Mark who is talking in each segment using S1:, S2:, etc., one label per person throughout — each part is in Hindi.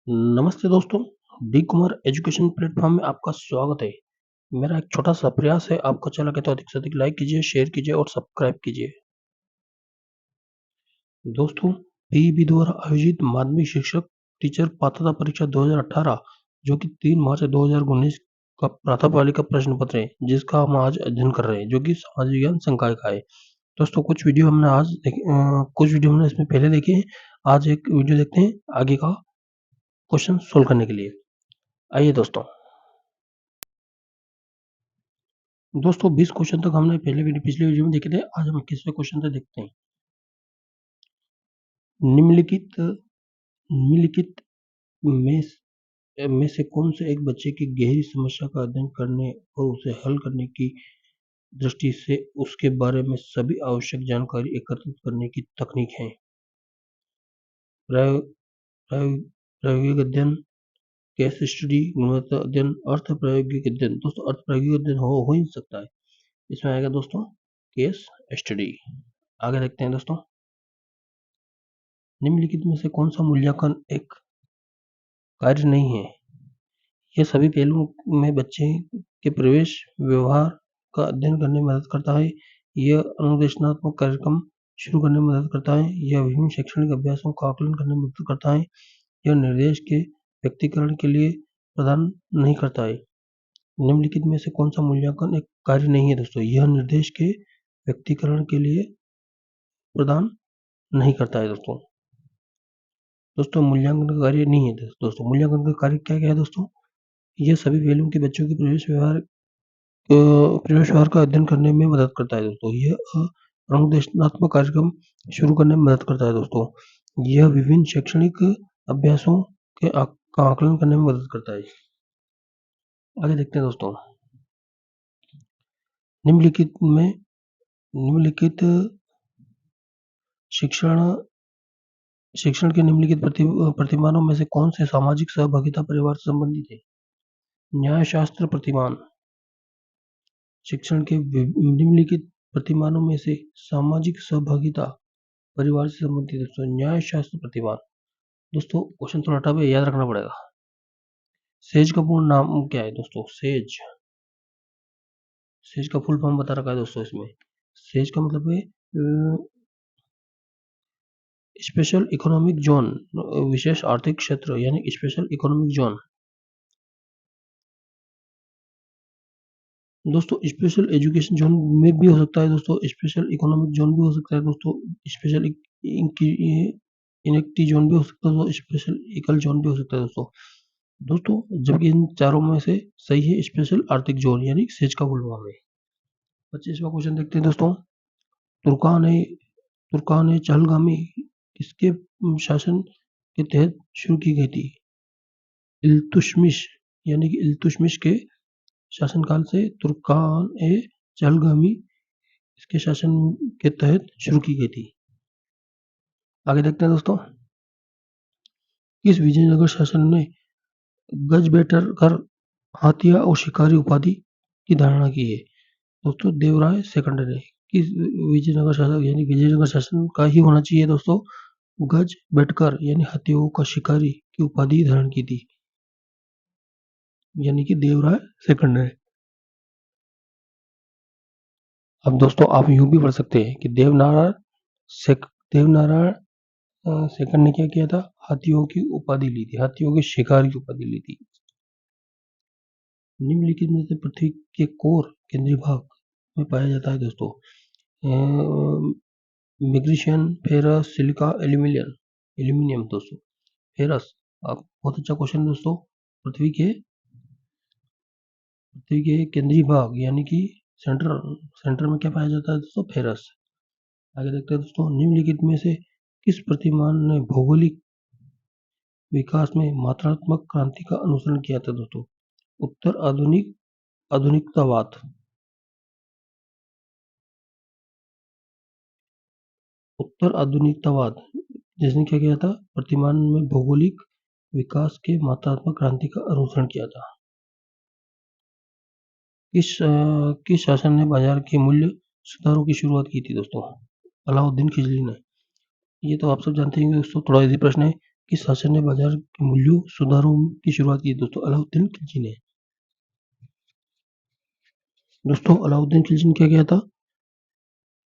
S1: नमस्ते दोस्तों, डी कुमार एजुकेशन प्लेटफॉर्म में आपका स्वागत है। मेरा एक छोटा सा प्रयास है, आपको अच्छा लगे तो अधिक से अधिक लाइक कीजिए, शेयर कीजिए और सब्सक्राइब कीजिए। दोस्तों, पीईबी द्वारा आयोजित माध्यमिक शिक्षक टीचर पात्रता परीक्षा 2018 जो कि 3 मार्च 2019 का प्रातः पाली का प्रश्न पत्र है, जिसका हम आज अध्ययन कर रहे हैं, जो कि समाज विज्ञान संकाय का है। दोस्तों, कुछ वीडियो हमने इसमें पहले देखे हैं। आज एक वीडियो देखते हैं आगे का क्वेश्चन सोल्व करने के लिए। आइए दोस्तों, 20 क्वेश्चन तक हमने पिछले वीडियो में देखे थे। आज हम 21वें क्वेश्चन से देखते हैं। निम्नलिखित निम्नलिखित में से कौन से एक बच्चे की गहरी समस्या का अध्ययन करने और उसे हल करने की दृष्टि से उसके बारे में सभी आवश्यक जानकारी एकत्रित करने की तकनीक है? प्रायो- प्रायो- प्रायोगिक अध्ययन, केस स्टडी, गुणवत्ता अध्ययन, अर्थ प्रायोगिक अध्ययन। दोस्तों, अर्थ प्रायोगिक अध्ययन हो ही नहीं सकता है। इसमें आएगा दोस्तों केस स्टडी। आगे देखते हैं दोस्तों। निम्नलिखित में से कौन सा मूल्यांकन एक कार्य नहीं है? यह सभी पहलुओं में बच्चे के प्रवेश व्यवहार का अध्ययन करने में मदद करता है। यह अनुदेशात्मक कार्यक्रम शुरू करने में मदद करता है। यह विभिन्न शैक्षणिक अभ्यासों का आकलन करने में मदद करता है। यह निर्देश के व्यक्तिकरण के लिए प्रदान नहीं करता है। निम्नलिखित में से कौन सा मूल्यांकन एक कार्य नहीं है दोस्तों? यह निर्देश के व्यक्तिकरण के लिए प्रदान नहीं करता है दोस्तों। मूल्यांकन का कार्य नहीं है दोस्तों। मूल्यांकन का कार्य क्या है दोस्तों? यह सभी पहलुओं के बच्चों के प्रवेश व्यवहार का अध्ययन करने में मदद करता है दोस्तों। यह अनुदेशात्मक कार्यक्रम शुरू करने में मदद करता है दोस्तों। यह विभिन्न शैक्षणिक अभ्यासों का आकलन करने में मदद करता है। आगे देखते हैं दोस्तों। निम्नलिखित शिक्षण के निम्नलिखित प्रतिमानों में से कौन से सामाजिक सहभागिता परिवार से संबंधित है? न्यायशास्त्र प्रतिमान। शिक्षण के निम्नलिखित प्रतिमानों में से सामाजिक सहभागिता परिवार से संबंधित है दोस्तों। न्यायशास्त्र प्रतिमान। दोस्तों, क्वेश्चन थोड़ा टफ है, याद रखना पड़ेगा। सेज का पूर्ण नाम क्या है दोस्तों? सेज का फुल फॉर्म बता रखा है दोस्तों इसमें। सेज का मतलब है स्पेशल इकोनॉमिक जोन, विशेष आर्थिक क्षेत्र, यानी स्पेशल इकोनॉमिक जोन। दोस्तों, स्पेशल एजुकेशन जोन में भी हो सकता है दोस्तों, स्पेशल इकोनॉमिक जोन भी हो सकता है दोस्तों, स्पेशल इनेक्टी जोन भी हो सकता है दोस्तों, स्पेशल इकल जोन भी हो सकता है दोस्तों। जबकि इन चारों में से सही है स्पेशल आर्थिक जोन, यानी सेज का फुल फॉर्म है। 25वां क्वेश्चन देखते हैं दोस्तों। तुर्कान ए चहलगामी किसके शासन के तहत शुरू की गई थी? इल्तुतमिश, यानी कि इल्तुतमिश के शासनकाल से तुर्कान ए चहलगामी इसके शासन के तहत शुरू की गई थी। आगे देखते हैं दोस्तों। किस विजयनगर शासन ने गज बेटर कर हाथिया और शिकारी उपाधि की धारणा की है? दोस्तों, देवराय सेकंड ने। किस विजयनगर शासन, यानी विजयनगर शासन का ही होना चाहिए दोस्तों, गज बेटकर यानी हाथियों का शिकारी की उपाधि धारण की थी, यानी कि देवराय सेकंड ने। अब दोस्तों, आप यूं भी पढ़ सकते हैं कि देवनारायण सेकंड ने क्या किया था? हाथियों की उपाधि ली थी, हाथियों के शिकार की उपाधि ली थी। निम्नलिखित में से पृथ्वी के कोर केंद्रीय भाग में पाया जाता है दोस्तों। मैग्नीशियम, फेरस, सिलिका, एल्यूमिनियम दोस्तों। फेरस। आप बहुत अच्छा क्वेश्चन दोस्तों। पृथ्वी के केंद्रीय भाग यानी कि सेंटर में क्या पाया जाता है दोस्तों? फेरस। आगे देखते हैं दोस्तों। निम्नलिखित में से किस प्रतिमान ने भौगोलिक विकास में मात्रात्मक क्रांति का अनुसरण किया था दोस्तों? उत्तर आधुनिकतावाद। उत्तर आधुनिकतावाद जिसने क्या किया था? प्रतिमान में भौगोलिक विकास के मात्रात्मक क्रांति का अनुसरण किया था। किस शासन ने बाजार के मूल्य सुधारों की शुरुआत की थी दोस्तों? अलाउद्दीन खिलजी ने। ये तो आप सब जानते हैं दोस्तों, थोड़ा इजी प्रश्न है। किस शासक ने बाजार के मूल्यों सुधारों की शुरुआत की? दोस्तों अलाउद्दीन खिलजी ने। दोस्तों अलाउद्दीन खिलजी ने क्या किया था?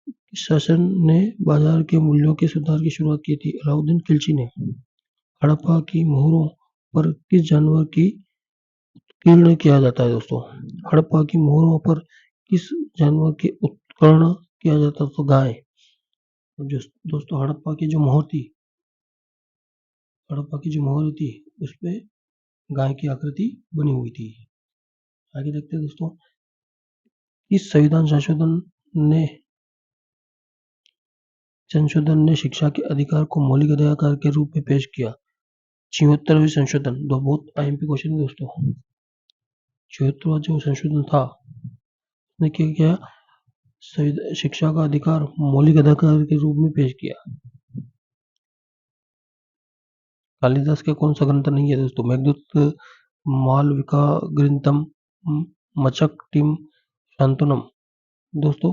S1: किस शासक ने बाजार के मूल्यों के सुधार की शुरुआत की थी? अलाउद्दीन खिलजी ने। हड़प्पा की मोहरों पर किस जानवर की उत्कीर्ण किया जाता है? दोस्तों हड़प्पा की मोहरों पर किस जानवर के उत्कीर्ण किया जाता है? तो गाय। दोस्तों हड़प्पा की जो मोहर थी, उस पे गाय की आकृति बनी हुई थी। आगे देखते हैं दोस्तों, इस संविधान संशोधन ने शिक्षा के अधिकार को मौलिक अधिकार के रूप में पेश किया। 76वें संशोधन। बहुत आईएमपी क्वेश्चन है दोस्तों। 76वां जो संशोधन था उसने क्या किया? शिक्षा का अधिकार मौलिक अधिकार के रूप में पेश किया। कालिदास का कौन सा ग्रंथ नहीं है दोस्तों? मेघदूत, मालविका ग्रंथम, मचकटिम शांतनम। दोस्तों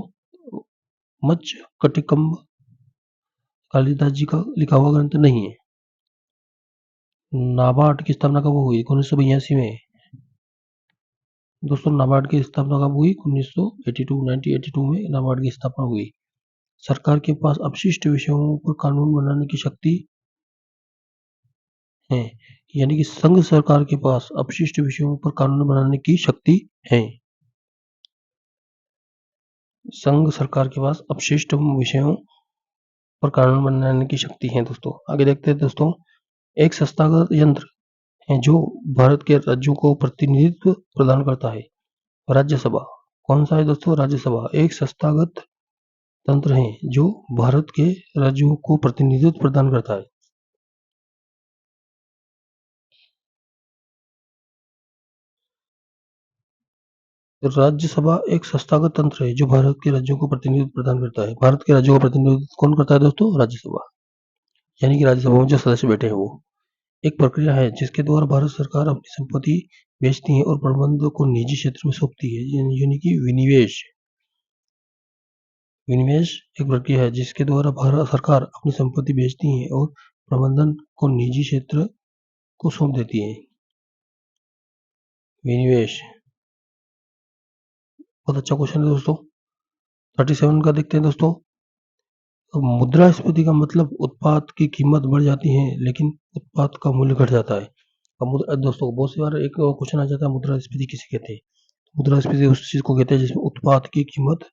S1: मचकटिकम कालिदास जी का लिखा हुआ ग्रंथ नहीं है। नाबार्ड की स्थापना कब हुई? 1982 में। दोस्तों नाबार्ड की स्थापना कब हुई? 1982 में नाबार्ड की स्थापना हुई। सरकार के पास अपशिष्ट विषयों पर कानून बनाने की शक्ति है, यानी कि संघ सरकार के पास अपशिष्ट विषयों पर कानून बनाने की शक्ति है। संघ सरकार के पास अपशिष्ट विषयों पर कानून बनाने की शक्ति है। दोस्तों आगे देखते हैं दोस्तों, एक संस्थागत यंत्र है जो भारत के राज्यों को प्रतिनिधित्व प्रदान करता है। राज्यसभा। कौन सा है दोस्तों? राज्यसभा एक संस्थागत तंत्र है जो भारत के राज्यों को प्रतिनिधित्व प्रदान करता है। राज्यसभा एक संस्थागत तंत्र है जो भारत के राज्यों को प्रतिनिधित्व प्रदान करता है। भारत के राज्यों का प्रतिनिधित्व कौन करता है दोस्तों? राज्यसभा। यानी कि राज्यसभा में जो सदस्य बैठे हैं वो। एक प्रक्रिया है जिसके द्वारा भारत सरकार अपनी संपत्ति बेचती है और प्रबंध को निजी क्षेत्र में सौंपती है, यानी कि विनिवेश। विनिवेश एक प्रक्रिया है जिसके द्वारा भारत सरकार अपनी संपत्ति बेचती है और प्रबंधन को निजी क्षेत्र को सौंप देती है। विनिवेश बहुत अच्छा क्वेश्चन है दोस्तों। 37 का देखते हैं दोस्तों, मुद्रास्फीति का मतलब उत्पाद की कीमत बढ़ जाती है लेकिन उत्पाद का मूल्य घट जाता है। अब दोस्तों बहुत सी बार एक क्वेश्चन आ जाता है, मुद्रास्फीति किसे कहते हैं? मुद्रास्फीति उस चीज को कहते हैं जिसमें उत्पाद की कीमत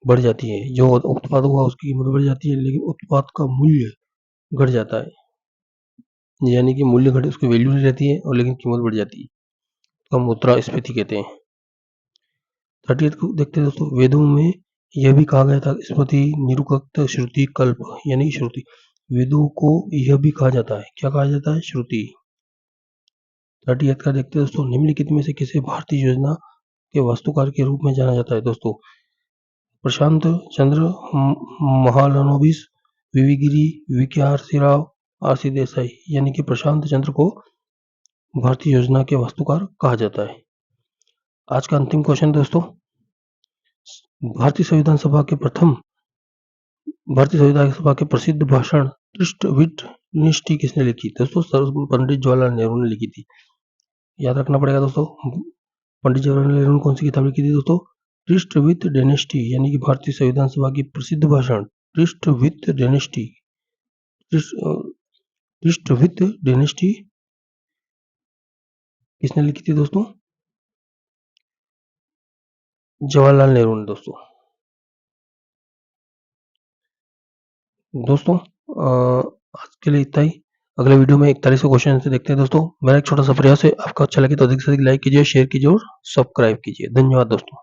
S1: बढ़ जाती है। जो उत्पाद हुआ उसकी कीमत बढ़ जाती है लेकिन उत्पाद का मूल्य घट जाता है, यानी कि मूल्य घटे, उसकी वैल्यू नहीं रहती है और लेकिन कीमत बढ़ जाती है, तो हम मुद्रास्फीति कहते हैं। 38 को देखते हैं दोस्तों, वेदों में यह भी कहा गया था स्मृति निरुक्त श्रुति कल्प, यानी श्रुति। वेदों को यह भी कहा जाता है, क्या कहा जाता है? श्रुति। 38 का देखते हैं दोस्तों, निम्नलिखित में से किसे भारतीय योजना के वास्तुकार के रूप में जाना जाता है? दोस्तों Prasanta Chandra Mahalanobis, V V Giri, V K R Rao, R C Desai. यानी कि प्रशांत चंद्र को भारतीय योजना के वास्तुकार कहा जाता है। आज का अंतिम क्वेश्चन दोस्तों, भारतीय संविधान सभा के प्रसिद्ध भाषण ट्रिस्ट विद निष्ठी किसने लिखी? दोस्तों पंडित जवाहरलाल नेहरू ने लिखी थी। याद रखना पड़ेगा दोस्तों, पंडित जवाहरलाल नेहरू ने कौन सी किताब लिखी थी दोस्तों? ट्रिस्ट विद डेनेस्टी, यानी कि भारतीय संविधान सभा की प्रसिद्ध भाषण tourist with dynasty. Tourist with dynasty किसने लिखी थी दोस्तों? जवाहरलाल नेहरू ने। दोस्तों आज के लिए इतना ही। अगले वीडियो में 41 क्वेश्चन से देखते हैं दोस्तों। मेरा एक छोटा सा प्रयास है, आपको अच्छा लगे तो अधिक से अधिक लाइक कीजिए, शेयर कीजिए और सब्सक्राइब कीजिए। धन्यवाद दोस्तों।